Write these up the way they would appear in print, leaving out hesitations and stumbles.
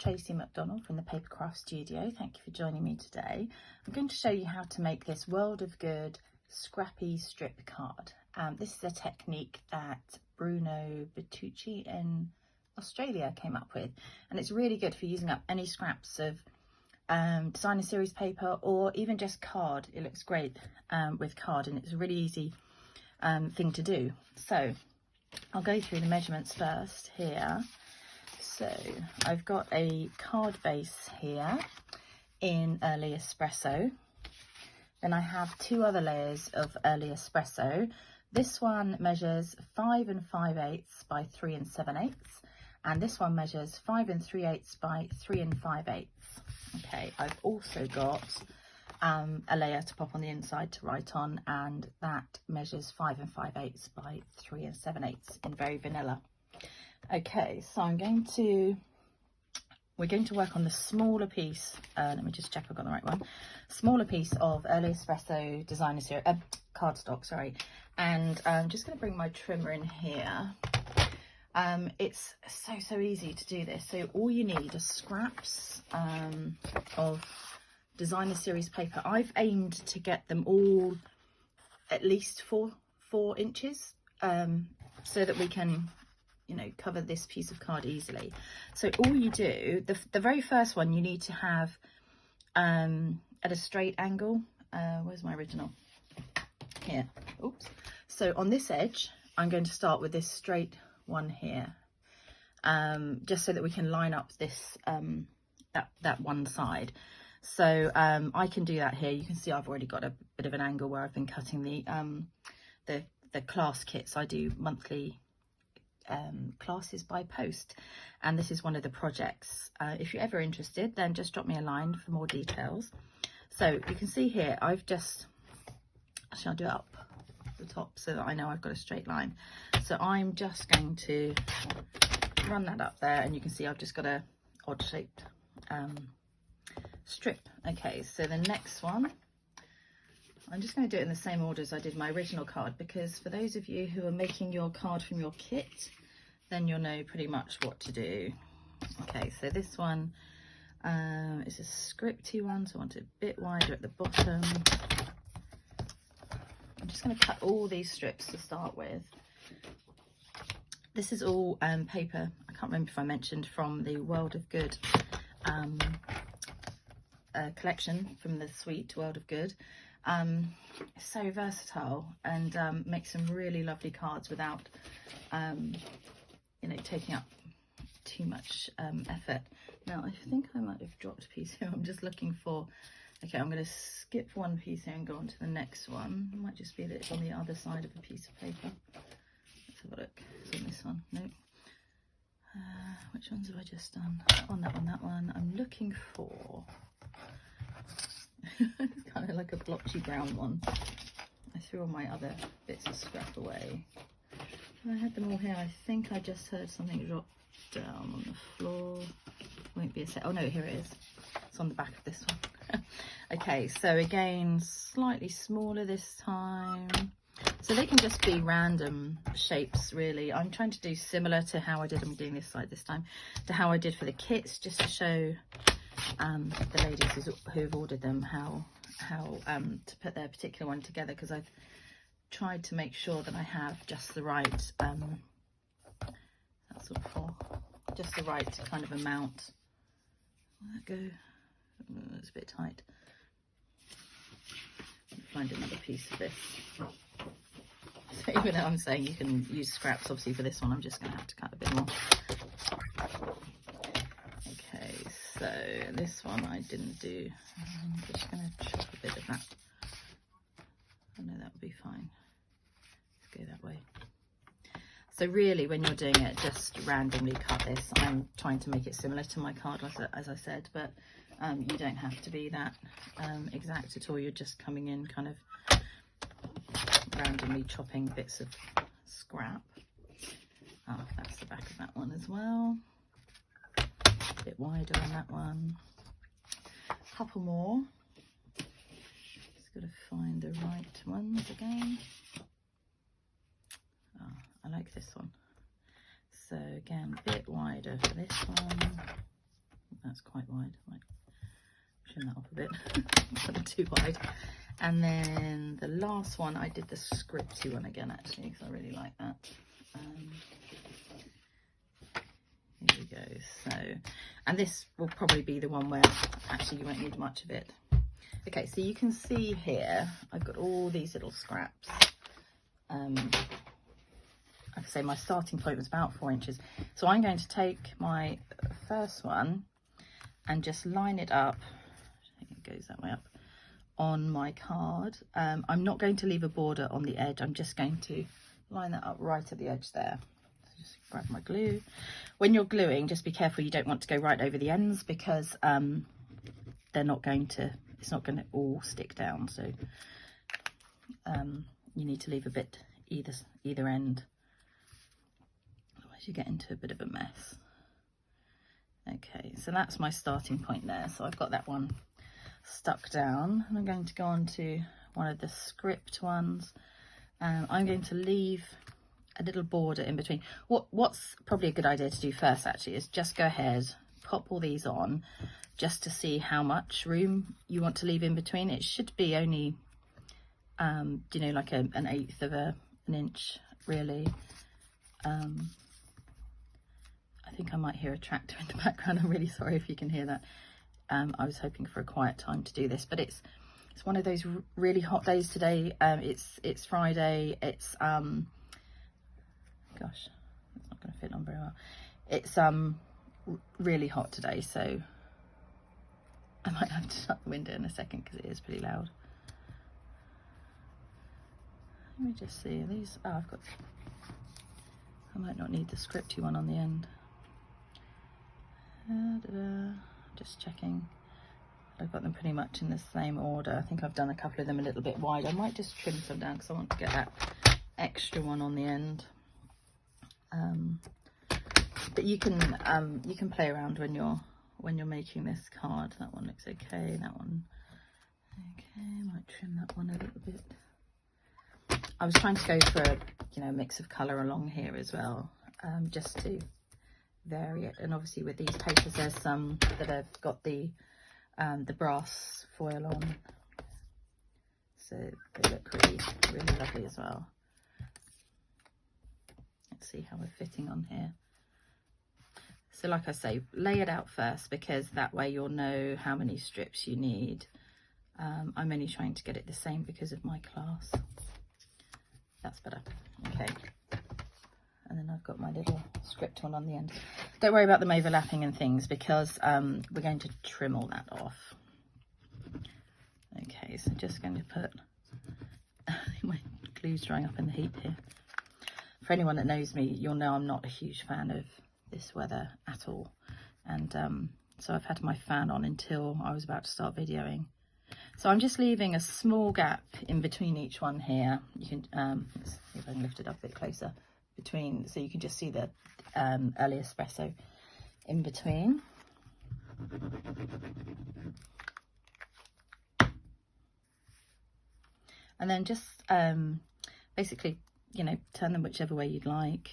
Tracy McDonnell from the Papercraft Studio. Thank you for joining me today. I'm going to show you how to make this World of Good Scrappy strip card. This is a technique that Bruno Bertucci in Australia came up with, and it's really good for using up any scraps of designer series paper or even just card. It looks great with card, and it's a really easy thing to do. So I'll go through the measurements first here. So I've got a card base here in early espresso. Then I have two other layers of early espresso. This one measures 5 5/8 by 3 7/8, and this one measures 5 3/8 by 3 5/8. Okay, I've also got a layer to pop on the inside to write on, and that measures 5 5/8 by 3 7/8 in very vanilla. Okay, so we're going to work on the smaller piece. Let me just check I've got the right one. Smaller piece of early espresso designer series cardstock, sorry. And I'm just going to bring my trimmer in here. It's so easy to do this. So all you need are scraps of designer series paper. I've aimed to get them all at least four inches, so that we can, you know, cover this piece of card easily. So all you do, the very first one you need to have at a straight angle. Where's my original? Here. Oops. So on this edge, I'm going to start with this straight one here, just so that we can line up this that one side. So I can do that here. You can see I've already got a bit of an angle where I've been cutting the class kits. I do monthly classes by post, and this is one of the projects. If you're ever interested, then just drop me a line for more details. So you can see here I've just, actually I'll do it up the top so that I know I've got a straight line. So I'm just going to run that up there, and you can see I've just got a odd shaped strip. Okay, so the next one, I'm just going to do it in the same order as I did my original card, because for those of you who are making your card from your kit, then you'll know pretty much what to do. Okay, so this one is a scripty one, so I want it a bit wider at the bottom. I'm just going to cut all these strips to start with. This is all paper, I can't remember if I mentioned, from the World of Good collection from the suite World of Good. It's so versatile and makes some really lovely cards without you know, taking up too much effort. Now I think I might have dropped a piece here. I'm just looking for, okay, I'm going to skip one piece here and go on to the next one. It might just be that it's on the other side of a piece of paper. Let's have a look. It's on this one. No. Which ones have I just done? On that one. I'm looking for it's kind of like a blotchy brown one. I threw all my other bits of scrap away. I had them all here. I think I just heard something drop down on the floor. Won't be a sec. Oh no, here it is. It's on the back of this one. Okay, so again, slightly smaller this time. So they can just be random shapes, really. I'm trying to do similar to how I did, I'm doing this side this time, to how I did for the kits, just to show the ladies who've ordered them how to put their particular one together, because I've tried to make sure that I have just the right that's all for just the right kind of amount. Will that go? Oh, it's a bit tight. Find another piece of this. So even though I'm saying you can use scraps obviously for this one, I'm just going to have to cut a bit more. Okay, so this one I didn't do. I'm just going to chop a bit of that. Oh no, that would be fine. Let's go that way. So really, when you're doing it, just randomly cut this. I'm trying to make it similar to my card, as I said, but you don't have to be that exact at all. You're just coming in kind of randomly chopping bits of scrap. Oh, that's the back of that one as well. A bit wider on that one. A couple more. Just got to find the right ones again. Oh, I like this one. So again, a bit wider for this one. that's quite wide. Might trim that off a bit. Not too wide. And then the last one, I did the scripty one again actually, because I really like that. Here we go. So, and this will probably be the one where actually you won't need much of it. Okay, so you can see here I've got all these little scraps. Like I say, my starting point was about 4 inches, so I'm going to take my first one and just line it up. I think it goes that way up on my card. I'm not going to leave a border on the edge. I'm just going to line that up right at the edge there. So just grab my glue. When you're gluing, just be careful you don't want to go right over the ends, because they're not going to, it's not going to all stick down. So you need to leave a bit either end, otherwise you get into a bit of a mess. Okay, so that's my starting point there. So I've got that one stuck down, and I'm going to go on to one of the script ones. I'm going to leave a little border in between. What's probably a good idea to do first actually is just go ahead, pop all these on, just to see how much room you want to leave in between. It should be only you know, like an 1/8 of an inch really. I think I might hear a tractor in the background. I'm really sorry if you can hear that. I was hoping for a quiet time to do this, but it's one of those really hot days today. It's Friday. It's gosh, it's not going to fit on very well. It's really hot today, so I might have to shut the window in a second because it is pretty loud. Let me just see, are these, oh, I've got, I might not need the scripty one on the end. Just checking. I've got them pretty much in the same order. I think I've done a couple of them a little bit wide. I might just trim some down because I want to get that extra one on the end. But you can play around when you're making this card. That one looks okay. That one okay. Might trim that one a little bit. I was trying to go for a mix of colour along here as well, just to vary it. And obviously with these papers, there's some that have got the brass foil on, so they look really lovely as well. Let's see how we're fitting on here. So like I say, lay it out first, because that way you'll know how many strips you need. I'm only trying to get it the same because of my class. That's better. Okay. And then I've got my little script one on the end. Don't worry about them overlapping and things, because we're going to trim all that off. Okay, so just going to put, my glue's drying up in the heat here. For anyone that knows me, you'll know I'm not a huge fan of this weather at all. And so I've had my fan on until I was about to start videoing. So I'm just leaving a small gap in between each one here. You can, let's see if I can lift it up a bit closer, between, so you can just see the early espresso in between. And then just basically, turn them whichever way you'd like,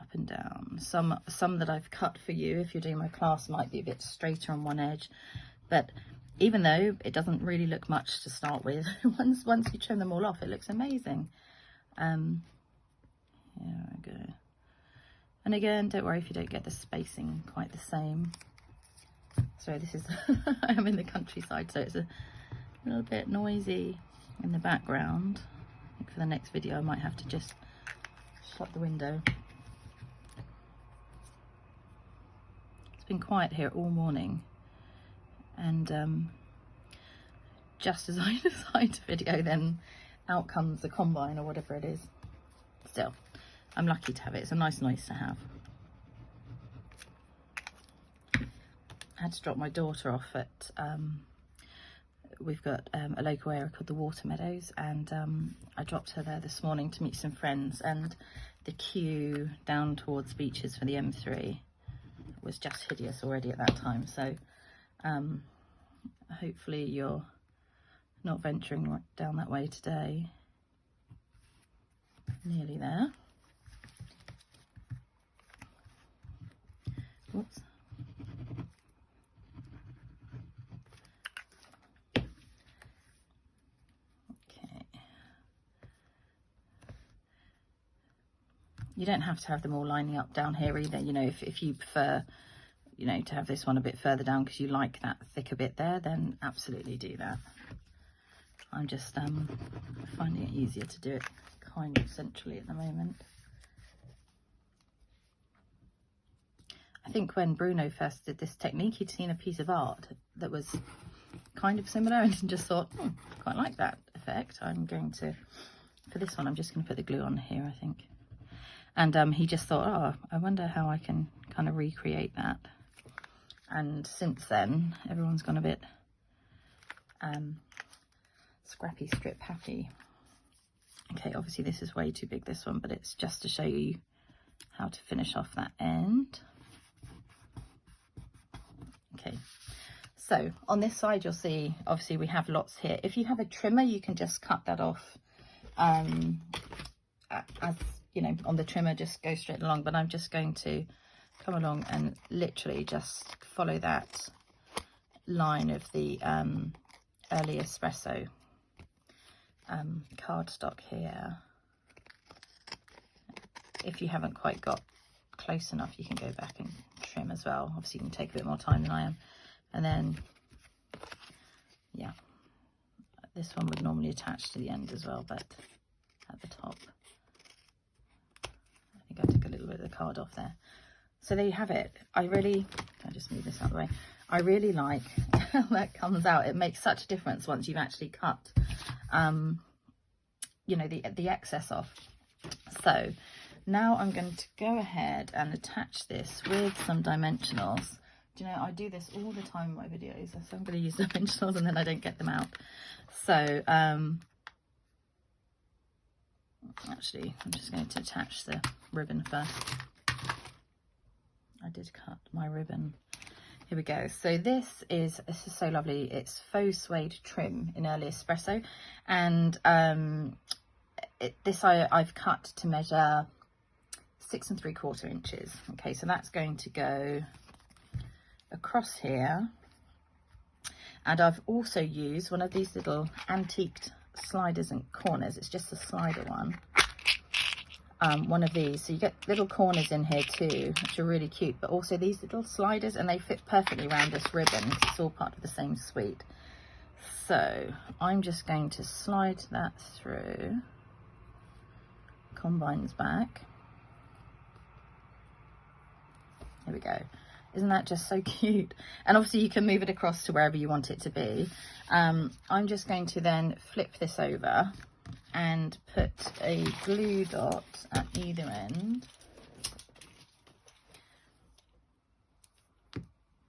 up and down. Some that I've cut for you, if you're doing my class, might be a bit straighter on one edge, but even though it doesn't really look much to start with, once you trim them all off, it looks amazing. Here we go. And again, don't worry if you don't get the spacing quite the same. Sorry, this is I am in the countryside, so it's a little bit noisy in the background. I think for the next video I might have to just shut the window. It's been quiet here all morning, and just as I decide to video, then out comes the combine or whatever it is. Still, I'm lucky to have it. It's a nice noise to have. I had to drop my daughter off at we've got a local area called the Water Meadows, and I dropped her there this morning to meet some friends, and the queue down towards Beaches for the M3 was just hideous already at that time. So hopefully you're not venturing down that way today. Nearly there. Whoops. You don't have to have them all lining up down here either. You know, if you prefer, you know, to have this one a bit further down because you like that thicker bit there, then absolutely do that. I'm just finding it easier to do it kind of centrally at the moment. I think when Bruno first did this technique, he'd seen a piece of art that was kind of similar and just thought, quite like that effect. I'm going to, for this one, I'm just going to put the glue on here, I think. And he just thought, oh, I wonder how I can kind of recreate that. And since then, everyone's gone a bit Scrappy strip happy. Okay, obviously this is way too big, this one, but it's just to show you how to finish off that end. Okay, so on this side you'll see obviously we have lots here. If you have a trimmer, you can just cut that off as you know, on the trimmer, just go straight along, but I'm just going to come along and literally just follow that line of the early espresso cardstock here. If you haven't quite got close enough, you can go back and trim as well. Obviously you can take a bit more time than I am. And then yeah, this one would normally attach to the end as well, but at the top I think I took a little bit of the card off there. So there you have it. I just move this out of the way. I really like how that comes out. It makes such a difference once you've actually cut you know, the excess off. So now I'm going to go ahead and attach this with some dimensionals. Do you know, I do this all the time in my videos, so I'm going to use dimensionals and then I don't get them out. So actually I'm just going to attach the ribbon first. I did cut my ribbon. Here we go. So this is so lovely. It's faux suede trim in early espresso, and I've cut to measure 6 3/4 inches. Okay, so that's going to go across here, and I've also used one of these little antiqued sliders and corners. It's just a slider one. One of these, so you get little corners in here too, which are really cute, but also these little sliders, and they fit perfectly around this ribbon because it's all part of the same suite. So I'm just going to slide that through, combines back. Here we go. Isn't that just so cute? And obviously you can move it across to wherever you want it to be. I'm just going to then flip this over and put a glue dot at either end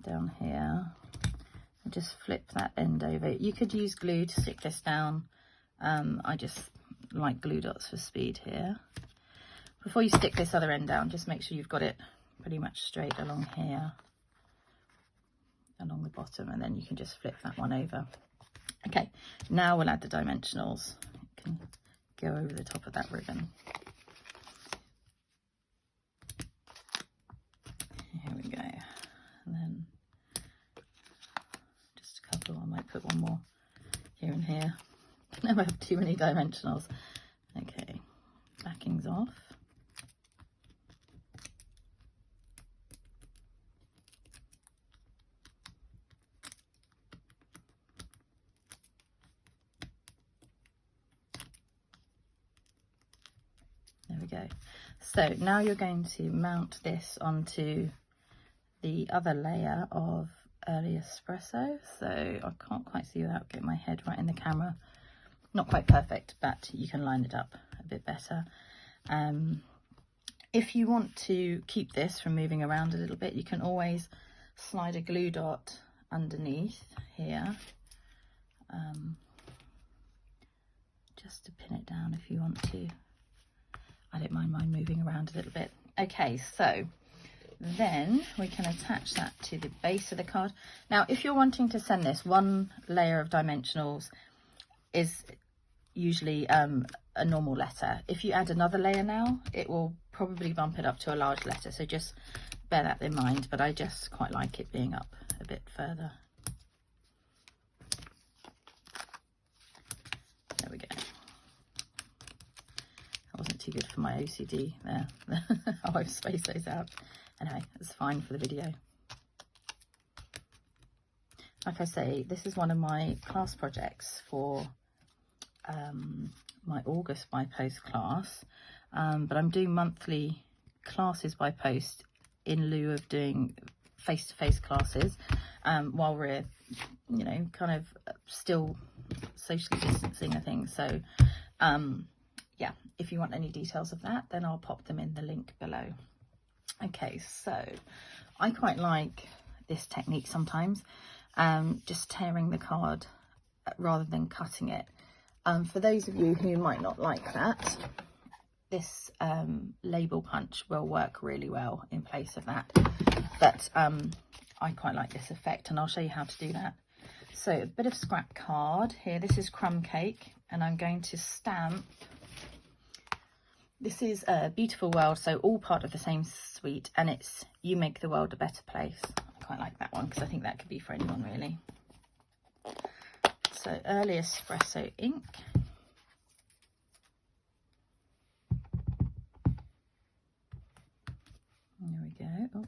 down here, and just flip that end over. You could use glue to stick this down. I just like glue dots for speed here. Before you stick this other end down, just make sure you've got it pretty much straight along here, along the bottom, and then you can just flip that one over. Okay, now we'll add the dimensionals. You can go over the top of that ribbon. Here we go. And then just a couple, I might put one more here and here. Never have too many dimensionals. Okay, backing's off. There we go. So now you're going to mount this onto the other layer of early espresso. So I can't quite see without getting my head right in the camera. Not quite perfect, but you can line it up a bit better. If you want to keep this from moving around a little bit, you can always slide a glue dot underneath here, just to pin it down if you want to. I don't mind mine moving around a little bit. Okay, so then we can attach that to the base of the card. Now, if you're wanting to send this, one layer of dimensionals is usually a normal letter. If you add another layer now, it will probably bump it up to a large letter. So just bear that in mind, but I just quite like it being up a bit further. There we go. I wasn't too good for my OCD there. How I've spaced those out. Anyway, it's fine for the video. Like I say, this is one of my class projects for my August by Post class, but I'm doing monthly classes by post in lieu of doing face-to-face classes while we're, you know, kind of still socially distancing, I think. So yeah, if you want any details of that, then I'll pop them in the link below. Okay, so I quite like this technique sometimes, just tearing the card rather than cutting it. For those of you who might not like that, this label punch will work really well in place of that, but I quite like this effect, and I'll show you how to do that. So a bit of scrap card here. This is Crumb Cake, and I'm going to stamp. This is a Beautiful World, so all part of the same suite, and it's You Make the World a Better Place. I quite like that one because I think that could be for anyone really. So Early Espresso ink. There we go. Oh,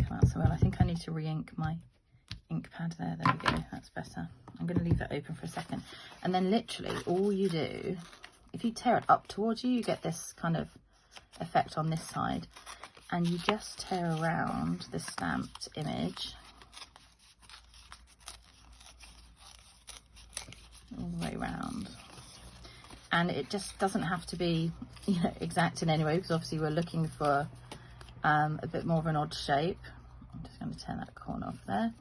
come out so well. I think I need to re-ink my ink pad there. There we go. That's better. I'm going to leave it open for a second. And then literally all you do, if you tear it up towards you, you get this kind of effect on this side. And you just tear around the stamped image all the way around. And it just doesn't have to be, you know, exact in any way, because obviously we're looking for a bit more of an odd shape. I'm just going to turn that corner off there.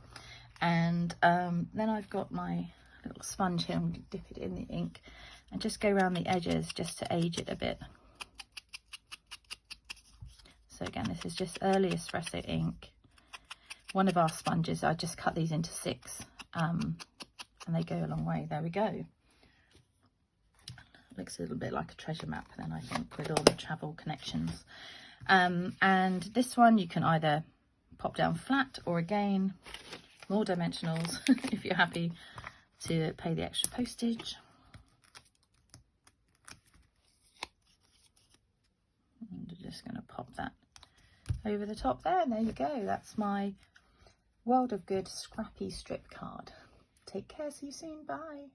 And then I've got my little sponge here. I'm going to dip it in the ink and just go around the edges just to age it a bit. So again, this is just Early Espresso ink. One of our sponges, I just cut these into 6 and they go a long way. There we go. Looks a little bit like a treasure map then, I think, with all the travel connections. And this one you can either pop down flat, or again, more dimensionals if you're happy to pay the extra postage. And I'm just going to pop that over the top there, and there you go. That's my World of Good Scrappy strip card. Take care, see you soon, bye.